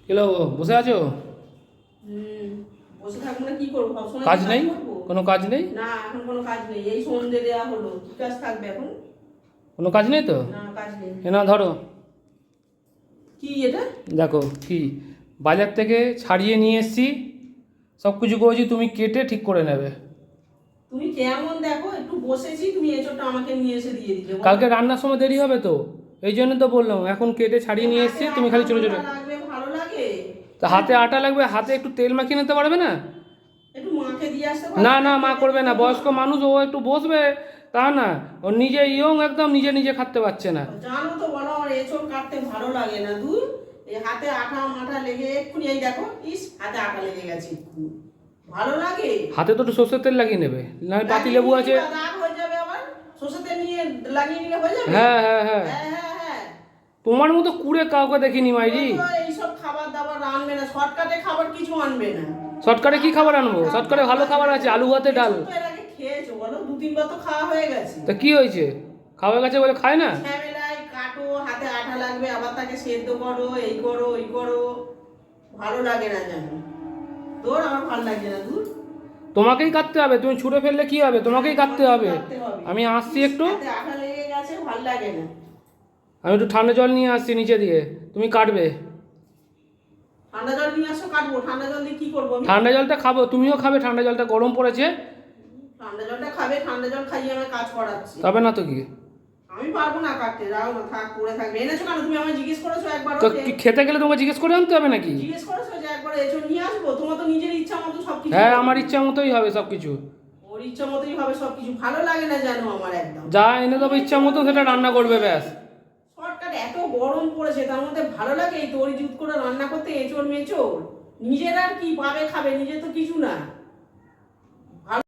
Hello, বসে আছো? বসে থাকবো না, কি করবো? সবসময় কাজ কি নেই? করবো? কোনো কাজ নেই? না, এখন কোনো কাজ নেই। এই সন্ধে দেওয়া হলো, কি কাজ থাকবে এখন? কোনো কাজ নেই তো? না, কাজ নেই। এ না ধরো, কি এটা? দেখো কি বাজার থেকে ছাড়িয়ে নিয়ে এসেছি, সব কিছু করেছি, তুমি কেটে ঠিক করে নেবে। তুমি কেমন দেখো, একটু বসেছি, তুমি এঁচোড়টা আমাকে নিয়ে এসে দিয়ে দিলে। কালকে রান্নার সময় দেরি হবে তো, এই জন্য তো বললাম এখন কেটে ছাড়িয়ে নিয়ে এসেছি, তুমি খালি ছোটো ছোটো। লাগবে, ভালো লাগে। তা হাতে আটা লাগবে, হাতে একটু তেল মাখিয়ে নিতে পারবে না? একটু মাকে দিয়ে আসতে না পারো? না, মা করবে না, বয়স্ক মানুষ, ও একটু বসবে। তা না, ও নিজে ইয়ং একদম, নিজে নিজে খাটতে পারছে না। জানো তো, বলো আমার এঁচোড় কাটতে ভালো লাগে না। দূর, এই হাতে আঠা মাঠা লেগে এক্ষুনি, এই দেখো, ইস, হাতে আঠা লেগে গেছে এক্ষুনি। ভালো লাগে? হাতে তো একটু সর্ষের তেল লাগিয়ে নেবে, না পাতি লেবু আছে। রাগ হয়ে যাবে আবার। সরষে তেল নিয়ে লাগিয়ে নিলে হয়ে যাবে। হ্যাঁ হ্যাঁ হ্যাঁ, হ্যাঁ হ্যাঁ হ্যাঁ। তোমার মতো কুড়ে কাউকে দেখিনি মাইরি। ও তো এইসব খাবার দাবার আনবে না, শর্টকাটে খাবার কিছু আনবে না। শর্টকাটে কি খাবার আনবো? শর্টকাটে ভালো খাবার আছে, আলু ভাতে ডাল। এসব তো এর আগে খেয়েছো, বলো, 2-3 বার তো খাওয়া হয়ে গেছে। তা কি হয়েছে? খাওয়া গেছে বলে খায় না? ঝামেলায় কাটো, হাতে আঠা লাগবে, আবার তাকে সেদ্ধ করো, এই করো ওই করো। ভালো লাগে না জানো? তোর আমার ভালো লাগে না। দূর, তোমাকেই কাটতে হবে, তুমি ছুঁড়ে ফেললে কি হবে? তোমাকেই কাটতে হবে। কাটতে হবে। আমি আসছি একটু, হাতে আঠা লেগে গেছে, ভালো লাগে না। আমি একটু ঠান্ডা জল নিয়ে আসছি নিচে দিয়ে, তুমি কাটবে। ঠান্ডা জল নিয়ে আসো, কাটবো। ঠান্ডা জল দিয়ে কি করবো আমি? ঠান্ডা জলটা খাবো, তুমিও খাবে, ঠান্ডা জলটা গরম পড়েছে। ঠান্ডা জলটা খাবে? ঠান্ডা জল খাইয়ে আমার কাজ করাচ্ছি। তবে না তো কি? আমি পারবো না কাটতে, যাও না, থাক, পড়ে থাকবে। এনেছো কেন? তুমি আমায় জিজ্ঞেস করেছো একবার? তো কি খেতে গেলে তোমাকে জিজ্ঞেস করে আনতে হবে নাকি? জিজ্ঞেস করেছো যে একবার এঁচোড় নিয়ে আসবো? তোমার তো নিজের ইচ্ছা মতো সবকিছু। হ্যাঁ, আমার ইচ্ছা মতোই হবে সব কিছু। ওর ইচ্ছা মতোই হবে সবকিছু। ভালো লাগে না জানো আমার একদম। যা এনে দেবো ইচ্ছা মতো, সেটা রান্না করবে ব্যাস। শর্টকাট, এত গরম পড়েছে, তার মধ্যে ভালো লাগে এই তরি জুত করে রান্না করতে, এঁচোড় মেচোড়। নিজের আর কি পাবে খাবে, নিজে তো কিছু না।